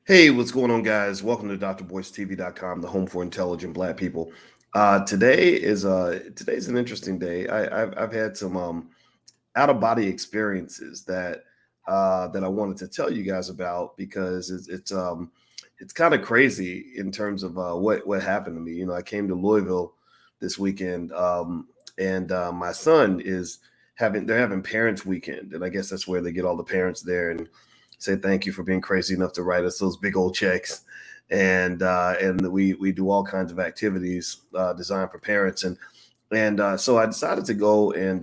Hey, what's going on, guys? Welcome to drboystv.com, the home for intelligent Black people. Today's an interesting day. I've had some out of body experiences that I wanted to tell you guys about because it's kind of crazy in terms of what happened to me. I came to Louisville this weekend, and my son is having parents weekend, and I guess that's where they get all the parents there and say thank you for being crazy enough to write us those big old checks. And we do all kinds of activities designed for parents, and so I decided to go and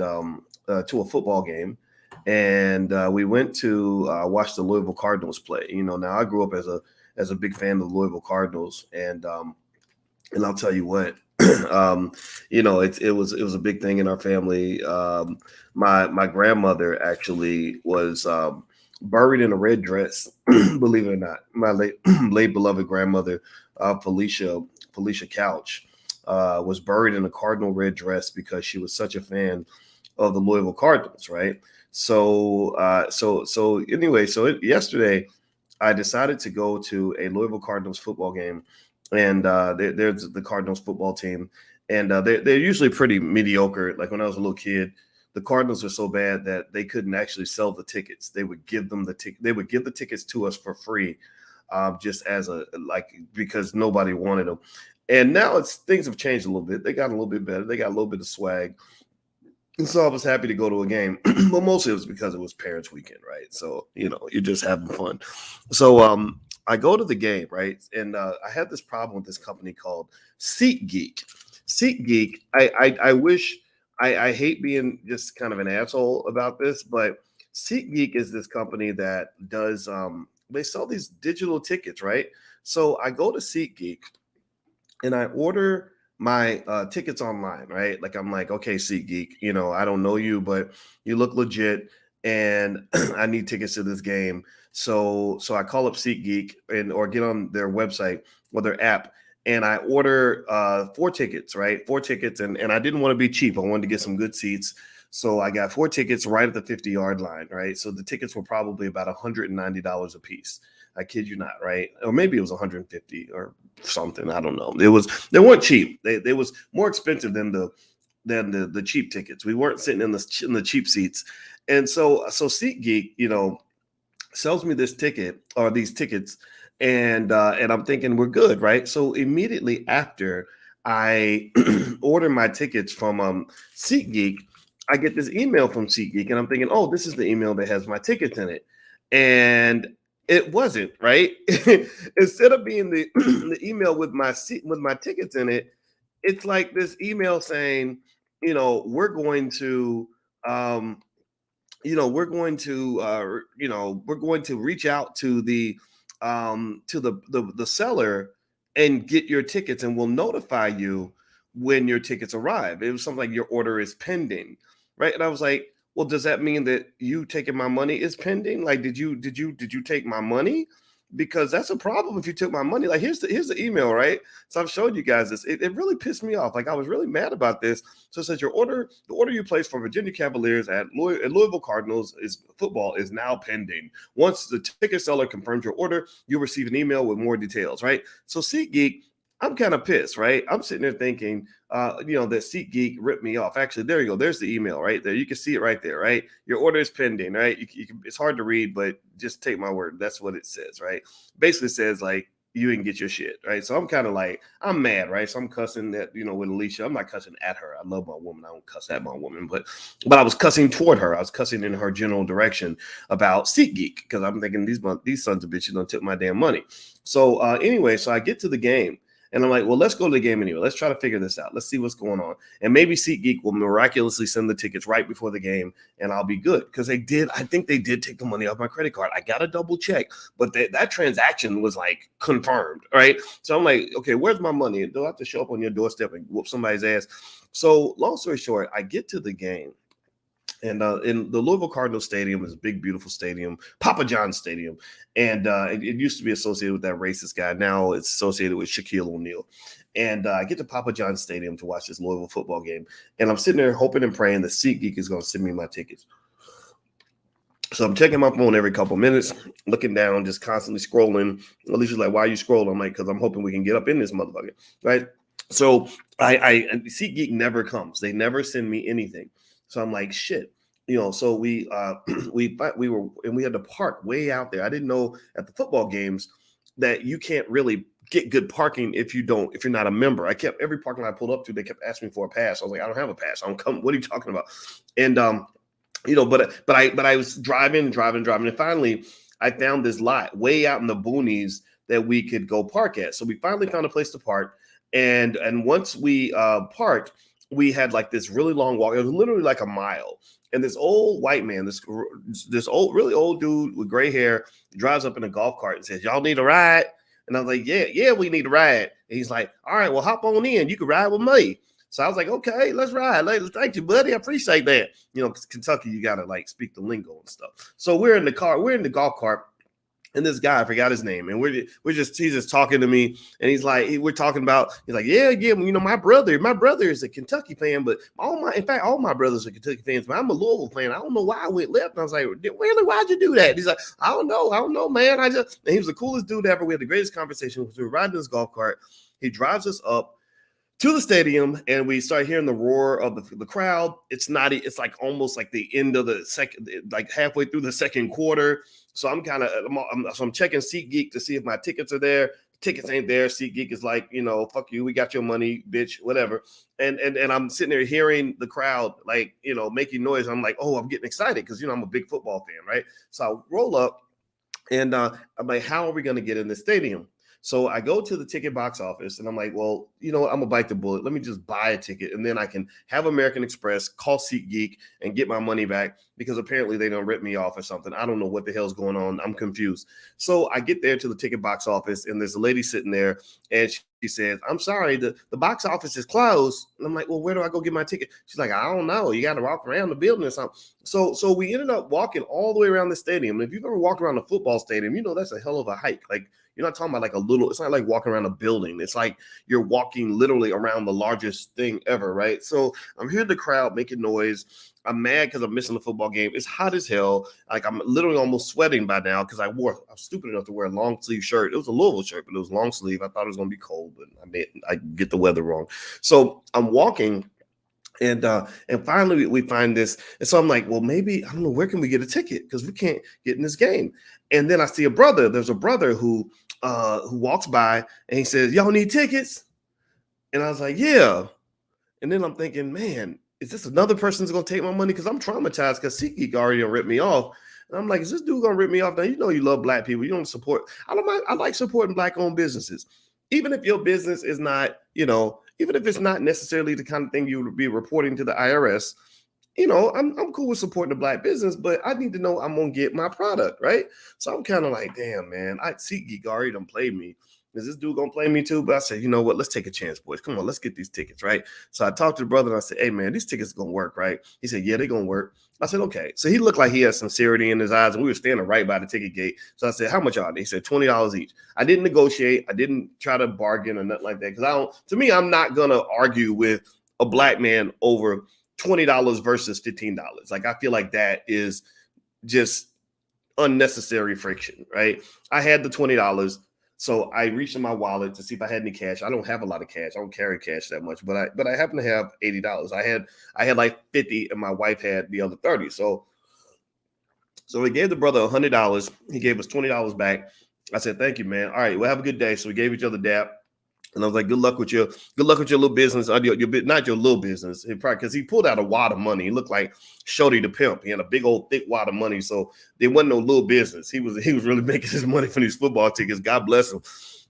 to a football game, and we went to watch the Louisville Cardinals play. Now I grew up as a big fan of the Louisville Cardinals, and I'll tell you what, it was a big thing in our family. My grandmother actually was buried in a red dress. Believe it or not, my late beloved grandmother, Felicia Couch, was buried in a cardinal red dress because she was such a fan of the Louisville Cardinals, right? So yesterday I decided to go to a Louisville Cardinals football game, and there's the Cardinals football team, and they're usually pretty mediocre. Like when I was a little kid, the Cardinals were so bad that they couldn't actually sell the tickets. They would give them the ticket. They would give the tickets to us for free, just as a like because nobody wanted them. And now things have changed a little bit. They got a little bit better. They got a little bit of swag. And so I was happy to go to a game, but mostly it was because it was parents' weekend, right? So you're just having fun. So I go to the game, right, and I had this problem with this company called SeatGeek. SeatGeek, I wish I hate being just kind of an asshole about this, but SeatGeek is this company that does they sell these digital tickets, right? So I go to SeatGeek and I order my tickets online, right? Like I'm like, okay, SeatGeek, I don't know you, but you look legit, and I need tickets to this game. So I call up SeatGeek or get on their website or their app, and I order four tickets, right? Four tickets, and I didn't want to be cheap. I wanted to get some good seats. So I got four tickets right at the 50-yard line, right? So the tickets were probably about $190 a piece. I kid you not, right? Or maybe it was 150 or something. I don't know. They weren't cheap. They was more expensive than the cheap tickets. We weren't sitting in the cheap seats. And so SeatGeek, sells me this ticket or these tickets, and I'm thinking we're good, right? So immediately after I order my tickets from SeatGeek, I get this email from SeatGeek, and I'm thinking, oh, this is the email that has my tickets in it, and it wasn't right. Instead of being the the email with my tickets in it, it's like this email saying, we're going to um, we're going to reach out to the seller and get your tickets, and we'll notify you when your tickets arrive. It was something like your order is pending, right? And I was like, well, does that mean that you taking my money is pending? Like, did you take my money? Because that's a problem if you took my money. Like, here's the email, right? So I've showed you guys this. It really pissed me off. Like, I was really mad about this. So it says the order you placed for Virginia Cavaliers at Louisville Cardinals is football is now pending. Once the ticket seller confirms your order, you'll receive an email with more details, right? So SeatGeek, I'm kind of pissed, right? I'm sitting there thinking, that SeatGeek ripped me off. Actually, there you go. There's the email right there. You can see it right there, right? Your order is pending, right? It's hard to read, but just take my word. That's what it says, right? Basically says like you didn't get your shit, right? So I'm kind of like, I'm mad, right? So I'm cussing that, with Alicia. I'm not cussing at her. I love my woman. I don't cuss at my woman, but I was cussing toward her. I was cussing in her general direction about SeatGeek because I'm thinking these sons of bitches don't took my damn money. So anyway, so I get to the game. And I'm like, well, let's go to the game anyway. Let's try to figure this out. Let's see what's going on. And maybe SeatGeek will miraculously send the tickets right before the game and I'll be good. Because I think they did take the money off my credit card. I got to double check. But that transaction was like confirmed, right? So I'm like, okay, where's my money? Do I have to show up on your doorstep and whoop somebody's ass? So long story short, I get to the game. And in the Louisville Cardinals Stadium is a big, beautiful stadium, Papa John's Stadium. And it used to be associated with that racist guy. Now it's associated with Shaquille O'Neal. And I get to Papa John's Stadium to watch this Louisville football game. And I'm sitting there hoping and praying that SeatGeek is going to send me my tickets. So I'm checking my phone every couple minutes, looking down, just constantly scrolling. Alicia's like, "Why are you scrolling?" I'm like, "Because I'm hoping we can get up in this motherfucker, right?" So I SeatGeek never comes. They never send me anything. So I'm like, shit. So we we had to park way out there. I didn't know at the football games that you can't really get good parking if you're not a member. I kept every parking lot I pulled up to, they kept asking me for a pass. I was like, I don't have a pass. I don't come. What are you talking about? And but I was driving, and finally I found this lot way out in the boonies that we could go park at. So we finally found a place to park, and once we parked, we had like this really long walk. It was literally like a mile. And this old white man, this old really old dude with gray hair, drives up in a golf cart and says, "Y'all need a ride?" And I was like, "Yeah, we need a ride." And he's like, "All right, well, hop on in. You can ride with me." So I was like, "Okay, let's ride. Thank you, buddy. I appreciate that." Kentucky, you gotta like speak the lingo and stuff. So we're in the car, we're in the golf cart, and this guy, I forgot his name, and he's just talking to me, and he's like, we're talking about, he's like, yeah, my brother is a Kentucky fan, but in fact, all my brothers are Kentucky fans, but I'm a Louisville fan. I don't know why I went left. And I was like, really, why'd you do that? He's like, I don't know, man. And he was the coolest dude ever. We had the greatest conversation. We were riding this golf cart. He drives us up to the stadium, and we start hearing the roar of the crowd. It's like almost like the end of the second, like halfway through the second quarter. So I'm checking SeatGeek to see if my tickets are there. Tickets ain't there. SeatGeek is like, fuck you, we got your money, bitch, whatever. And I'm sitting there hearing the crowd like, making noise. I'm like, oh, I'm getting excited because I'm a big football fan, right? So I roll up, and I'm like, how are we going to get in the stadium? So I go to the ticket box office, and I'm like, well, I'm gonna bite the bullet. Let me just buy a ticket, and then I can have American Express, call SeatGeek, and get my money back, because apparently they don't rip me off or something. I don't know what the hell's going on. I'm confused. So I get there to the ticket box office, and there's a lady sitting there, and she says, "I'm sorry, the box office is closed." And I'm like, well, where do I go get my ticket? She's like, I don't know. You got to walk around the building or something. So we ended up walking all the way around the stadium. And if you've ever walked around a football stadium, that's a hell of a hike. Like, you're not talking about like it's not like walking around a building. It's like you're walking literally around the largest thing ever, right? So I'm hearing the crowd making noise. I'm mad because I'm missing the football game. It's hot as hell. Like, I'm literally almost sweating by now because I was stupid enough to wear a long sleeve shirt. It was a Louisville shirt, but it was long sleeve. I thought it was going to be cold, but I get the weather wrong. So I'm walking, and finally we find this. And so I'm like, well, maybe, I don't know, where can we get a ticket? Because we can't get in this game. And then I see there's a brother who walks by, and he says, "Y'all need tickets?" And I was like, yeah. And then I'm thinking, man, is this another person that's going to take my money? Because I'm traumatized because SeatGeek already ripped me off. And I'm like, is this dude going to rip me off? Now, you love black people. You don't support. I don't mind. I like supporting black-owned businesses. Even if your business is not, even if it's not necessarily the kind of thing you would be reporting to the IRS, I'm cool with supporting the black business, but I need to know I'm going to get my product, right? So I'm kind of like, damn, man, SeatGeek already done played me. Is this dude gonna play me too? But I said, you know what? Let's take a chance, boys. Come on, let's get these tickets, right? So I talked to the brother, and I said, hey, man, these tickets are gonna work, right? He said, yeah, they're gonna work. I said, okay. So he looked like he had sincerity in his eyes, and we were standing right by the ticket gate. So I said, how much are they? He said, $20 each. I didn't negotiate. I didn't try to bargain or nothing like that, because to me, I'm not gonna argue with a black man over $20 versus $15. Like, I feel like that is just unnecessary friction, right? I had the $20. So I reached in my wallet to see if I had any cash. I don't have a lot of cash. I don't carry cash that much, but I happen to have $80. I had like 50, and my wife had the other 30. So we gave the brother $100. He gave us $20 back. I said, thank you, man. All right, well, have a good day. So we gave each other dap. And I was like, good luck with your little business, not your little business. Because he pulled out a wad of money. He looked like Shorty the pimp. He had a big old thick wad of money. So there wasn't no little business. He was really making his money from these football tickets. God bless him.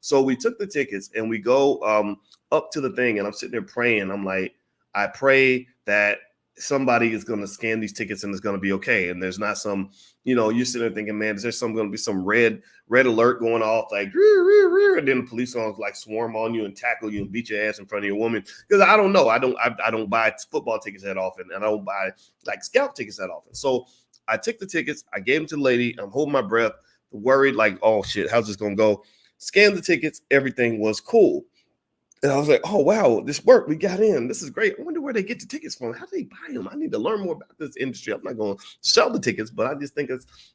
So we took the tickets, and we go up to the thing, and I'm sitting there praying. I'm like, I pray that somebody is going to scan these tickets and it's going to be okay. And there's not some, you're sitting there thinking, man, is there going to be some red alert going off, like, and then the police going to like swarm on you and tackle you and beat your ass in front of your woman? Because I don't know. I don't buy football tickets that often, and I don't buy like scalp tickets that often. So I took the tickets, I gave them to the lady. I'm holding my breath, worried, like, oh shit, how's this going to go? Scanned the tickets. Everything was cool. And I was like, oh, wow, this worked. We got in. This is great. I wonder where they get the tickets from. How do they buy them? I need to learn more about this industry. I'm not going to sell the tickets, but I just think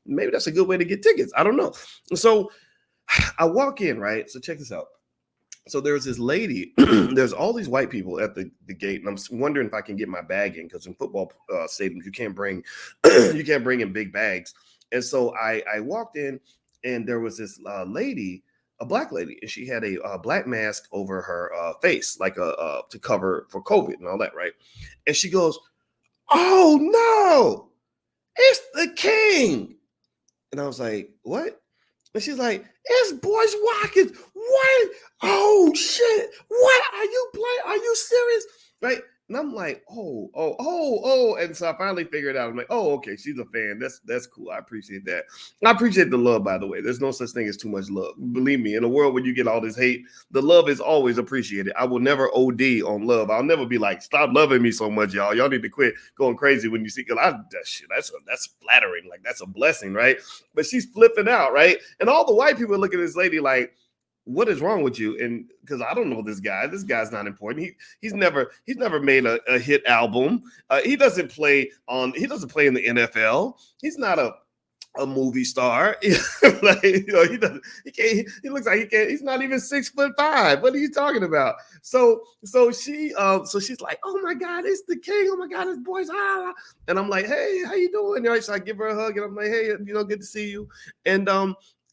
maybe that's a good way to get tickets. I don't know. So I walk in, right? So check this out. So there's this lady, there's all these white people at the gate, and I'm wondering if I can get my bag in, because in football stadiums, you can't bring in big bags. And so I walked in, and there was this lady, a black lady, and she had a black mask over her face, like to cover for COVID and all that, right? And she goes, "Oh no, it's the king!" And I was like, "What?" And she's like, "It's Boyce Watkins." What? Oh shit! What are you playing? Are you serious? Right? And I'm like, oh. And so I finally figured out. I'm like, oh, okay, she's a fan. That's cool. I appreciate that. I appreciate the love, by the way. There's no such thing as too much love. Believe me, in a world where you get all this hate, the love is always appreciated. I will never OD on love. I'll never be like, stop loving me so much, y'all. Y'all need to quit going crazy when you see, because that's flattering. Like, that's a blessing, right? But she's flipping out, right? And all the white people look at this lady like, what is wrong with you? And because I don't know this guy. This guy's not important. He's never made a hit album. He doesn't play in the NFL. He's not a movie star. Like, he looks like he can't, he's not even 6'5". What are you talking about? So she's like, oh my God, it's the king. Oh my God, it's Boyce. And I'm like, hey, how you doing? So I give her a hug, and I'm like, hey, good to see you.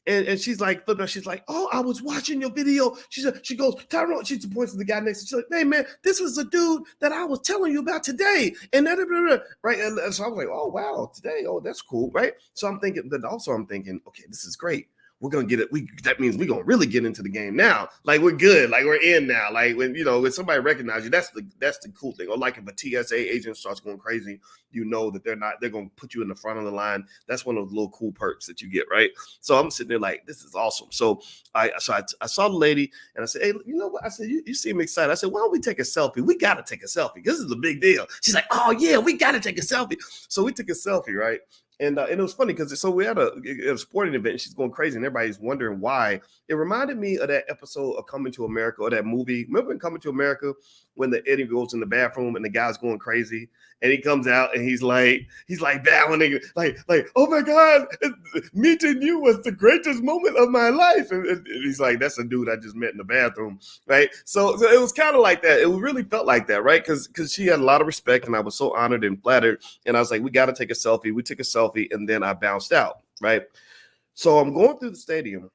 And she's like, she's like, oh, I was watching your video. She goes, Tyrone, she points to the guy next to her. She's like, hey, man, this was the dude that I was telling you about today. And right. And so I was like, oh, wow, today. Oh, that's cool. Right. So I'm thinking, okay, this is great. We're going to get it. That means we're going to really get into the game now. Like, we're good. Like, we're in now. Like, when somebody recognizes you, that's the cool thing. Or like if a TSA agent starts going crazy, that they're going to put you in the front of the line. That's one of those little cool perks that you get, right? So I'm sitting there like, this is awesome. So I saw the lady, and I said, hey, you know what? I said, you seem excited. I said, why don't we take a selfie? We got to take a selfie. This is a big deal. She's like, oh yeah, we got to take a selfie. So we took a selfie, right? And it was funny because we had a sporting event, and she's going crazy, and everybody's wondering why. It reminded me of that episode of Coming to America, or that movie. Remember in Coming to America when the Eddie goes in the bathroom and the guy's going crazy, and he comes out and he's like bowing, like, oh my God, meeting you was the greatest moment of my life. And he's like, that's a dude I just met in the bathroom, right? So it was kind of like that. It really felt like that, right? Because she had a lot of respect, and I was so honored and flattered. And I was like, we got to take a selfie. We took a selfie, and then I bounced out, right? So I'm going through the stadium.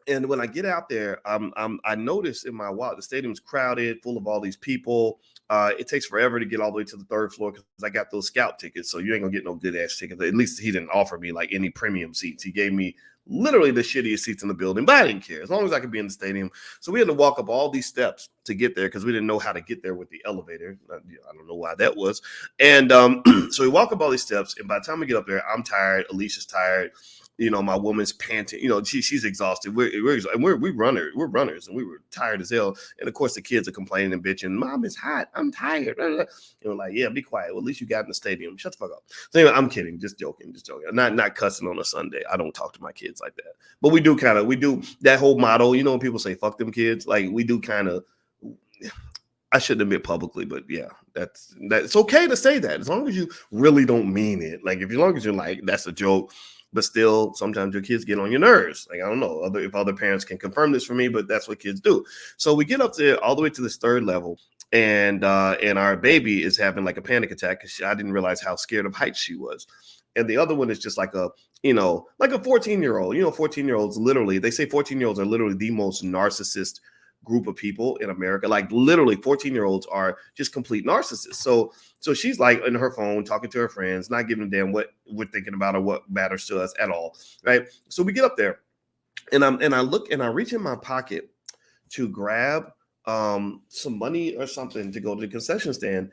And when I get out there, I notice in my wallet, the stadium's crowded, full of all these people. It takes forever to get all the way to the third floor because I got those scout tickets. So you ain't gonna get no good ass tickets. At least he didn't offer me like any premium seats. He gave me literally the shittiest seats in the building, but I didn't care as long as I could be in the stadium. So we had to walk up all these steps to get there because we didn't know how to get there with the elevator. I don't know why that was. And so we walk up all these steps, and by the time we get up there, I'm tired. Alicia's tired. My woman's panting. She's exhausted. We're runners, and we were tired as hell. And of course, the kids are complaining and bitching. Mom, it's hot. I'm tired. Like, yeah, be quiet. Well, at least you got in the stadium. Shut the fuck up. So anyway, I'm kidding. Just joking. Not cussing on a Sunday. I don't talk to my kids like that. But we do that whole motto. When people say fuck them kids, like we do kind of. I shouldn't admit publicly, but yeah, that's it's okay to say that as long as you really don't mean it. Like as long as you're like, that's a joke. But still, sometimes your kids get on your nerves. Like, I don't know if other parents can confirm this for me, but that's what kids do. So we get up there all the way to this third level, and our baby is having like a panic attack because I didn't realize how scared of heights she was. And the other one is just like a 14-year-old. 14-year-olds literally, they say 14-year-olds are literally the most narcissist group of people in America. Like literally 14-year-olds are just complete narcissists. So she's like in her phone talking to her friends, not giving a damn what we're thinking about or what matters to us at all, right? So we get up there, and I look and I reach in my pocket to grab some money or something to go to the concession stand,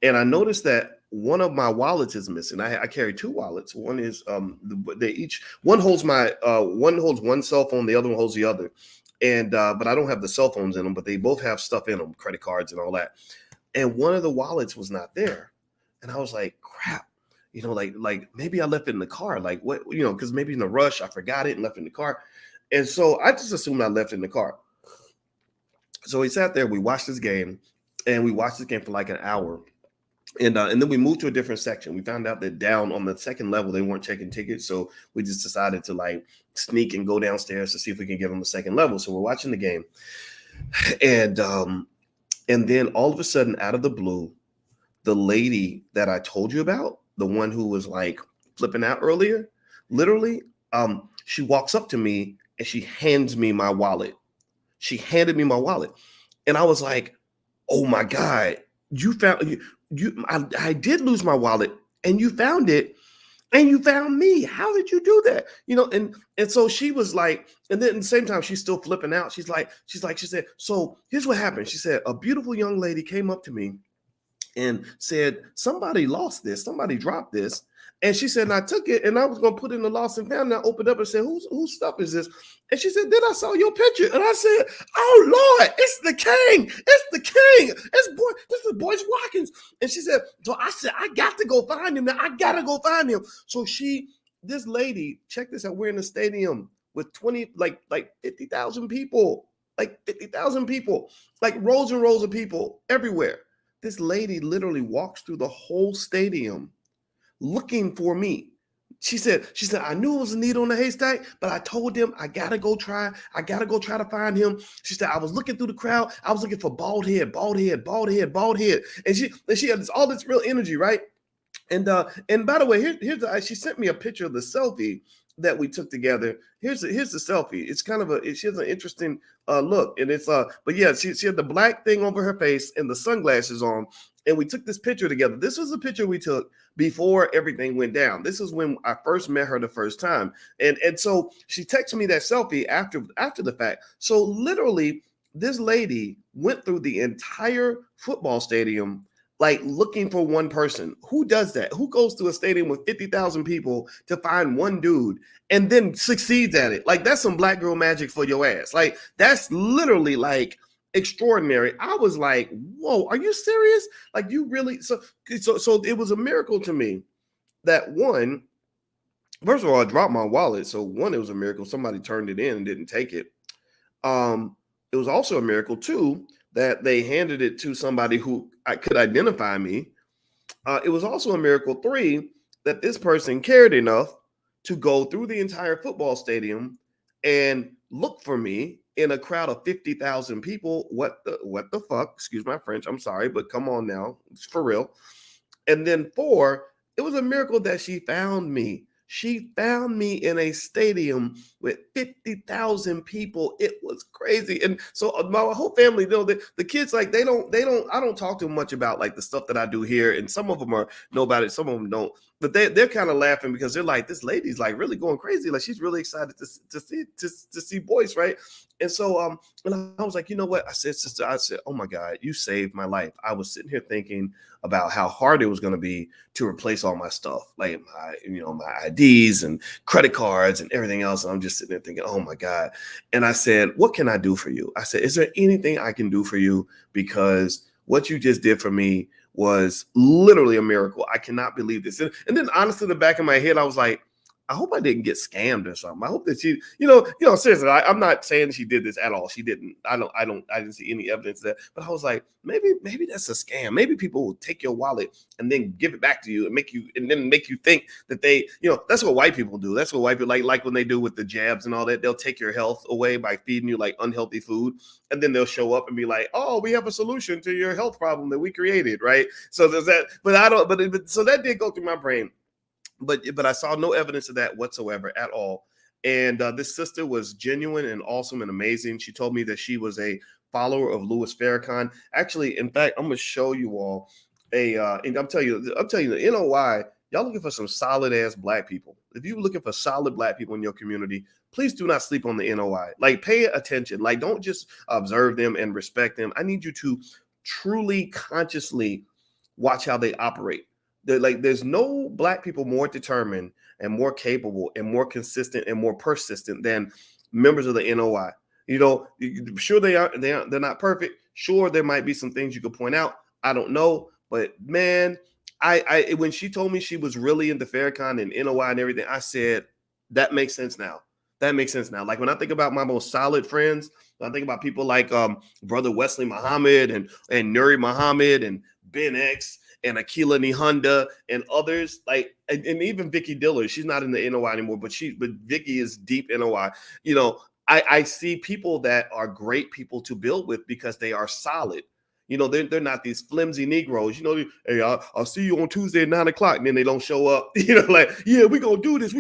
and I noticed that one of my wallets is missing. I carry two wallets. One is one holds one cell phone, the other one holds the other. And but I don't have the cell phones in them, but they both have stuff in them, credit cards and all that. And one of the wallets was not there. And I was like, crap, like maybe I left it in the car. Like what, because maybe in a rush, I forgot it and left it in the car. And so I just assumed I left it in the car. So we sat there, we watched this game, and we watched this game for like an hour. And then we moved to a different section. We found out that down on the second level, they weren't checking tickets. So we just decided to like sneak and go downstairs to see if we can get on the second level. So we're watching the game. And then all of a sudden, out of the blue, the lady that I told you about, the one who was like flipping out earlier, literally, she walks up to me and she hands me my wallet. She handed me my wallet. And I was like, oh my God, you found I did lose my wallet and you found it and you found me. How did you do that? And so she was like, and then at the same time, she's still flipping out. She said, so here's what happened. She said, a beautiful young lady came up to me and said, somebody lost this, somebody dropped this. And she said, and I took it and I was going to put it in the lost and found. And I opened up and said, whose stuff is this? And she said, then I saw your picture. And I said, oh Lord, it's the king. It's the king. This is Boyce Watkins. And she said, so I said, I got to go find him. Now I got to go find him. So this lady, check this out. We're in a stadium with 50,000 people, like 50,000 people, like rows and rows of people everywhere. This lady literally walks through the whole stadium looking for me. She said, I knew it was a needle in a haystack, but I told them I gotta go try to find him. She said, I was looking through the crowd. I was looking for bald head. And she had all this real energy, right? And by the way, she sent me a picture of the selfie that we took together. Here's the selfie. It's kind of she has an interesting look, and it's but yeah, she had the black thing over her face and the sunglasses on, and we took this picture together. This was a picture we took before everything went down. This is when I first met her the first time, and so she texted me that selfie after the fact. So literally, this lady went through the entire football stadium like looking for one person. Who does that? Who goes to a stadium with 50,000 people to find one dude and then succeeds at it? Like, that's some black girl magic for your ass. Like, that's literally like extraordinary. I was like, whoa, are you serious? Like, you really? So it was a miracle to me that one, first of all, I dropped my wallet. So one, it was a miracle. Somebody turned it in and didn't take it. It was also a miracle too, that they handed it to somebody who could identify me. It was also a miracle, 3, that this person cared enough to go through the entire football stadium and look for me in a crowd of 50,000 people. What the fuck? Excuse my French. I'm sorry, but come on now. It's for real. And then 4, it was a miracle that she found me. She found me in a stadium with 50,000 people. It was crazy. And so my whole family, the kids, like, I don't talk to them much about like the stuff that I do here. And some of them know about it. Some of them don't. But they're kind of laughing because they're like, this lady's like really going crazy. Like, she's really excited to see Boyce, right? And so and I was like, you know what? I said, sister, oh my God, you saved my life. I was sitting here thinking about how hard it was going to be to replace all my stuff, like my IDs and credit cards and everything else. And I'm just sitting there thinking, oh my God. And I said, what can I do for you? I said, is there anything I can do for you? Because what you just did for me was literally a miracle. I cannot believe this. And then honestly, in the back of my head, I was like, I hope I didn't get scammed or something. I hope that she, seriously, I'm not saying she did this at all. She didn't. I didn't see any evidence of that. But I was like, maybe that's a scam. Maybe people will take your wallet and then give it back to you and make you think that they, that's what white people do. That's what white people like when they do with the jabs and all that. They'll take your health away by feeding you like unhealthy food, and then they'll show up and be like, oh, we have a solution to your health problem that we created, right? So there's that. But so that did go through my brain. But I saw no evidence of that whatsoever at all. And this sister was genuine and awesome and amazing. She told me that she was a follower of Louis Farrakhan. Actually, in fact, I'm going to show you all and I'm telling you, the NOI, y'all looking for some solid ass black people. If you're looking for solid black people in your community, please do not sleep on the NOI. Like, pay attention. Like, don't just observe them and respect them. I need you to truly consciously watch how they operate. There's no black people more determined and more capable and more consistent and more persistent than members of the NOI. Sure, they're not perfect. Sure, there might be some things you could point out. I don't know, but man, I when she told me she was really into Farrakhan and NOI and everything, I said, that makes sense now. That makes sense now. Like when I think about my most solid friends, I think about people like brother Wesley Muhammad and Nuri Muhammad and Ben X and Akila Nihonda and others like and even Vicky Diller. She's not in the NOI anymore, but Vicky is deep NOI. You know, I see people that are great people to build with because they are solid. You know, they're not these flimsy Negroes. You know, hey, I'll see you on Tuesday at 9 o'clock, and then they don't show up. You know, like, yeah, we're gonna do this,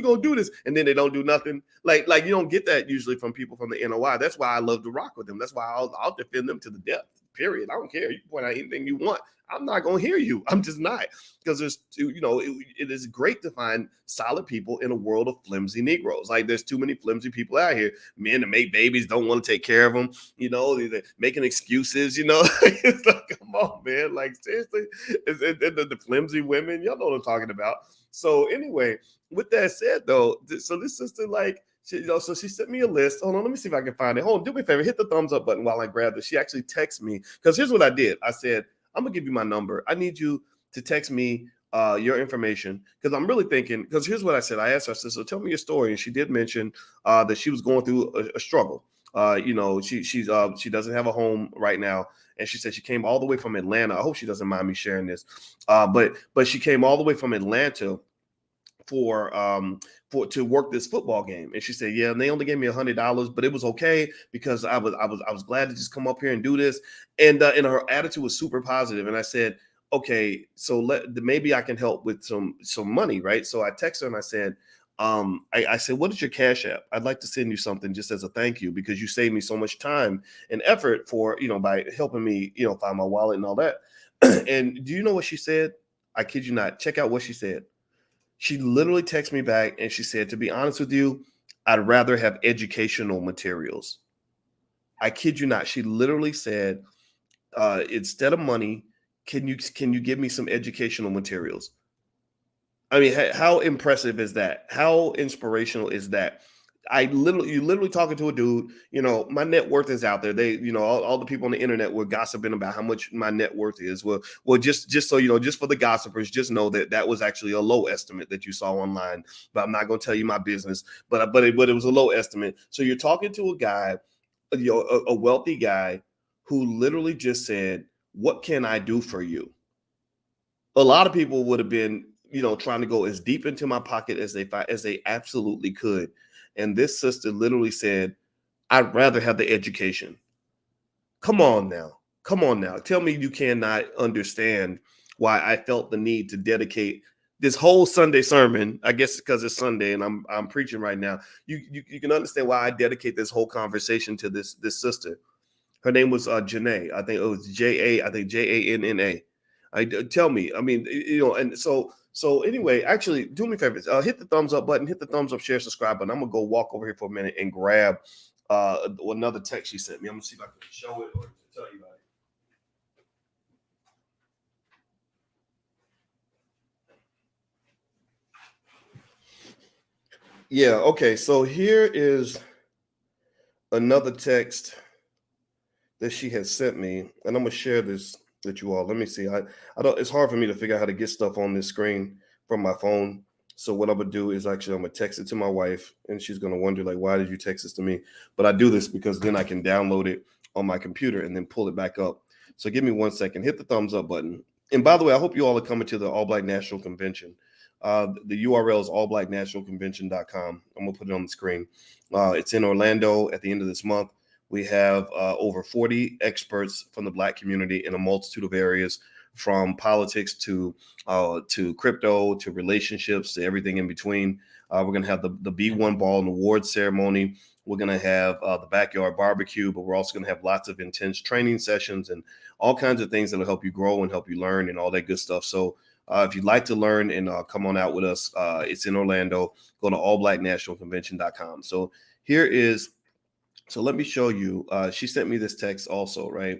and then they don't do nothing. Like you don't get that usually from people from the NOI. That's why I love to rock with them. That's why I'll defend them to the death. Period. I don't care. You can point out anything you want. I'm not gonna hear you. I'm just not, because it is great to find solid people in a world of flimsy Negroes. Like there's too many flimsy people out here. Men that make babies don't want to take care of them. You know, they're making excuses. You know, it's like, come on, man. Like seriously, the flimsy women. Y'all know what I'm talking about. So anyway, with that said, though, so this sister like. So she sent me a list. Hold on, let me see if I can find it. Hold on, do me a favor, hit the thumbs up button while I grab this. She actually texted me because here's what I did. I said, I'm gonna give you my number. I need you to text me your information because I'm really thinking. Because here's what I said. I asked her, I said, so tell me your story, and she did mention that she was going through a struggle. She doesn't have a home right now, and she said she came all the way from Atlanta. I hope she doesn't mind me sharing this, but she came all the way from Atlanta to work this football game. And she said, yeah, and they only gave me $100, but it was okay because I was glad to just come up here and do this. And her attitude was super positive. And I said, okay, so maybe I can help with some money, right? So I texted her and I said, I said, what is your Cash App? I'd like to send you something just as a thank you because you saved me so much time and effort by helping me, find my wallet and all that. And do you know what she said? I kid you not. Check out what she said. She literally texted me back and she said, to be honest with you, I'd rather have educational materials. I kid you not. She literally said, instead of money, can you give me some educational materials? I mean, how impressive is that? How inspirational is that? You literally talking to a dude, my net worth is out there. They, all the people on the internet were gossiping about how much my net worth is. Well, just so just for the gossipers, just know that was actually a low estimate that you saw online, but I'm not going to tell you my business, but it was a low estimate. So you're talking to a guy, a wealthy guy who literally just said, what can I do for you? A lot of people would have been, trying to go as deep into my pocket as they absolutely could. And this sister literally said, I'd rather have the education. Come on now. Tell me you cannot understand why I felt the need to dedicate this whole Sunday sermon. I guess because it's Sunday and I'm preaching right now. You can understand why I dedicate this whole conversation to this sister. Her name was Janae. I think it was Janna. Tell me. I mean, and so anyway, actually, do me a favor. Hit the thumbs up button, hit the thumbs up, share, subscribe button. I'm gonna go walk over here for a minute and grab another text she sent me. I'm gonna see if I can show it or tell you about it. Yeah. Okay. So here is another text that she has sent me, and I'm gonna share this with you all. Let me see. I don't. It's hard for me to figure out how to get stuff on this screen from my phone. So what I'm gonna do is I'm gonna text it to my wife, and she's gonna wonder like, why did you text this to me? But I do this because then I can download it on my computer and then pull it back up. So give me 1 second. Hit the thumbs up button. And by the way, I hope you all are coming to the All Black National Convention. The URL is allblacknationalconvention.com. I'm gonna put it on the screen. It's in Orlando at the end of this month. We have over 40 experts from the Black community in a multitude of areas, from politics to crypto to relationships to everything in between. We're going to have the B1 Ball and Awards ceremony. We're going to have the backyard barbecue, but we're also going to have lots of intense training sessions and all kinds of things that will help you grow and help you learn and all that good stuff. So if you'd like to learn and come on out with us, it's in Orlando. Go to allblacknationalconvention.com. So here is. So let me show you. She sent me this text also, right,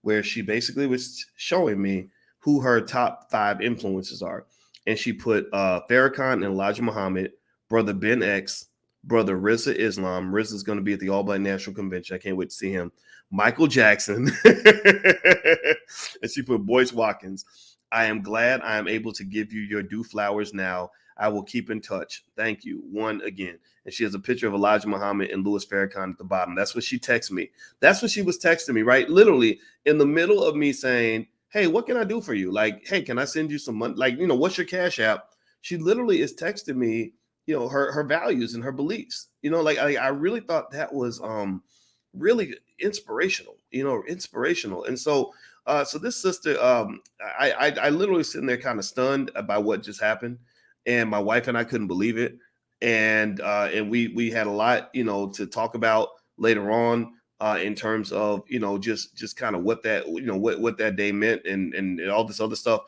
where she basically was showing me who her top 5 influences are. And she put Farrakhan and Elijah Muhammad, brother Ben X, brother Rizza Islam. Rizza's going to be at the All Black National Convention. I can't wait to see him. Michael Jackson. And she put Boyce Watkins. I am glad I am able to give you your due flowers now. I will keep in touch. Thank you. One again. And she has a picture of Elijah Muhammad and Louis Farrakhan at the bottom. That's what she texted me. That's what she was texting me, right? Literally in the middle of me saying, hey, what can I do for you? Like, hey, can I send you some money? Like, what's your Cash App? She literally is texting me, her values and her beliefs. Like I really thought that was really inspirational. And so this sister, I literally sitting there kind of stunned about what just happened, and my wife and I couldn't believe it, and we had a lot to talk about later on, in terms of just kind of what that what that day meant, and all this other stuff,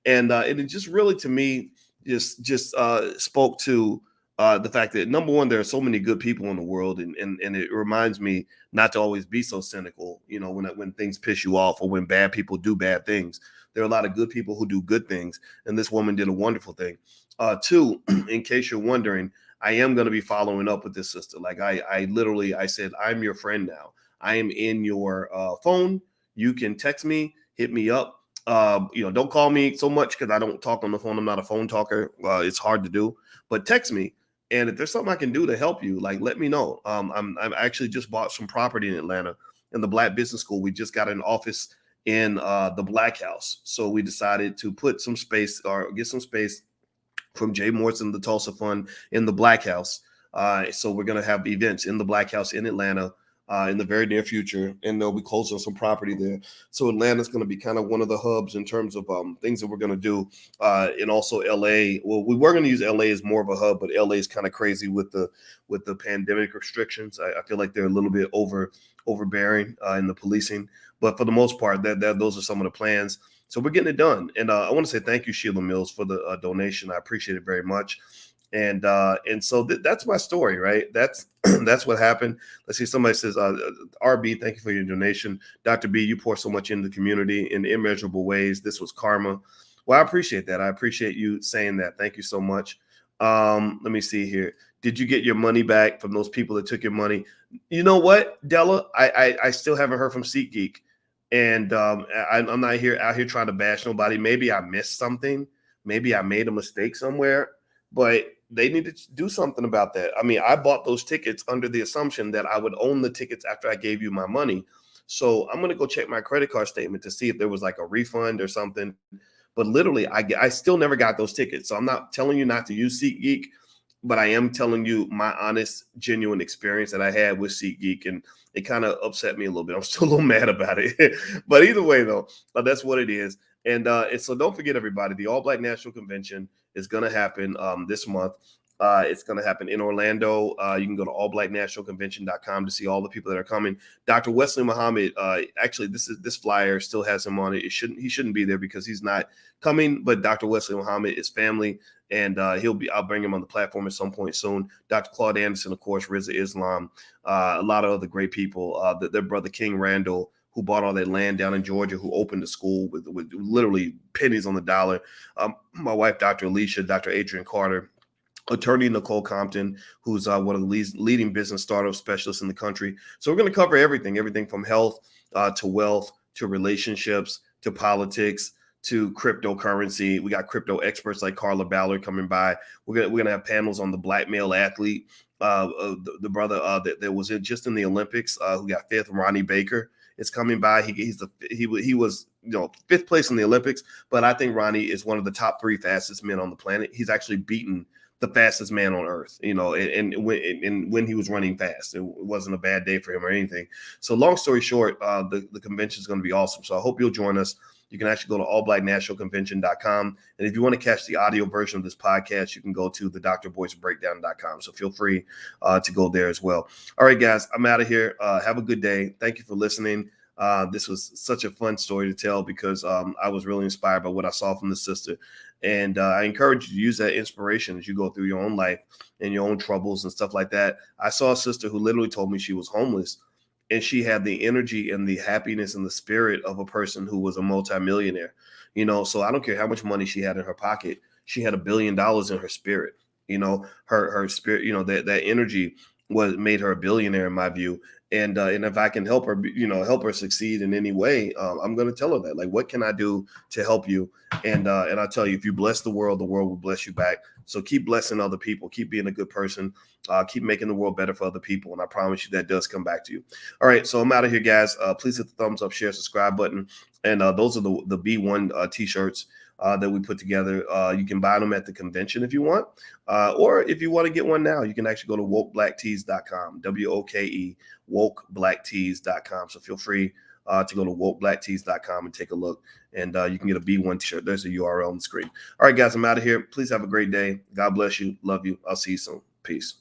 and it just really to me just spoke to the fact that, number one, there are so many good people in the world, and it reminds me not to always be so cynical. When things piss you off or when bad people do bad things, there are a lot of good people who do good things, and this woman did a wonderful thing. Two, in case you're wondering, I am going to be following up with this sister. Like I said, I'm your friend now. I am in your phone. You can text me, hit me up. Don't call me so much because I don't talk on the phone. I'm not a phone talker. It's hard to do, but text me. And if there's something I can do to help you, like, let me know. I'm actually just bought some property in Atlanta in the Black Business School. We just got an office in the Black House. So we decided to put some space or get some space from Jay Morrison, the Tulsa Fund, in the Black House. So we're going to have events in the Black House in Atlanta in the very near future, and they'll be closing on some property there. So Atlanta's going to be kind of one of the hubs in terms of things that we're going to do, and also LA. Well, we were going to use LA as more of a hub, but LA is kind of crazy with the pandemic restrictions. I feel like they're a little bit overbearing in the policing, but for the most part, those are some of the plans. So we're getting it done, and I want to say thank you, Sheila Mills, for the donation. I appreciate it very much. And so that's my story, right? That's that's what happened. Let's see. Somebody says, RB, thank you for your donation. Dr. B, you pour so much into the community in immeasurable ways. This was karma. Well, I appreciate that. I appreciate you saying that. Thank you so much. Let me see here. Did you get your money back from those people that took your money? You know what, Della? I still haven't heard from SeatGeek. And I'm not out here trying to bash nobody. Maybe I missed something. Maybe I made a mistake somewhere. But they need to do something about that. I mean, I bought those tickets under the assumption that I would own the tickets after I gave you my money. So I'm going to go check my credit card statement to see if there was like a refund or something. But literally, I still never got those tickets. So I'm not telling you not to use SeatGeek, but I am telling you my honest, genuine experience that I had with SeatGeek. And it kind of upset me a little bit. I'm still a little mad about it. But either way, though, that's what it is. And so don't forget, everybody, the All Black National Convention is going to happen this month. It's going to happen in Orlando. You can go to allblacknationalconvention.com to see all the people that are coming. Dr. Wesley Muhammad, actually, this flyer still has him on it. He shouldn't be there because he's not coming. But Dr. Wesley Muhammad is family, and I'll bring him on the platform at some point soon. Dr. Claude Anderson, of course, Rizza Islam, a lot of other great people. Their brother King Randall, who bought all that land down in Georgia, who opened the school with literally pennies on the dollar. My wife, Dr. Alicia, Dr. Adrian Carter, attorney Nicole Compton, who's one of the leading business startup specialists in the country. So we're going to cover everything from health to wealth to relationships to politics to cryptocurrency. We got crypto experts like Carla Ballard coming by. We're gonna have panels on the black male athlete, the brother that was just in the Olympics, who got fifth, Ronnie Baker. Is coming by. He was fifth place in the Olympics, but I think Ronnie is one of the top 3 fastest men on the planet. He's actually beaten the fastest man on earth, and when he was running fast, it wasn't a bad day for him or anything. So long story short, the convention is going to be awesome. So I hope you'll join us. You can actually go to allblacknationalconvention.com. And if you want to catch the audio version of this podcast, you can go to the drboycebreakdown.com. So feel free to go there as well. All right, guys, I'm out of here. Have a good day. Thank you for listening. This was such a fun story to tell because I was really inspired by what I saw from the sister. And I encourage you to use that inspiration as you go through your own life and your own troubles and stuff like that. I saw a sister who literally told me she was homeless, and she had the energy and the happiness and the spirit of a person who was a multimillionaire. So I don't care how much money she had in her pocket. She had $1 billion in her spirit. Her spirit, that energy what made her a billionaire in my view. And if I can help her, help her succeed in any way, I'm going to tell her that. Like, what can I do to help you? And I tell you, if you bless the world will bless you back. So keep blessing other people, keep being a good person, keep making the world better for other people, and I promise you that does come back to you. All right, so I'm out of here, guys. Please hit the thumbs up, share, subscribe button, and those are the B1 t-shirts that we put together. You can buy them at the convention if you want, or if you want to get one now, you can actually go to wokeblacktees.com, WOKE, wokeblacktees.com. So feel free to go to wokeblacktees.com and take a look, and you can get a B1 t-shirt. There's a URL on the screen. All right, guys, I'm out of here. Please have a great day. God bless you. Love you. I'll see you soon. Peace.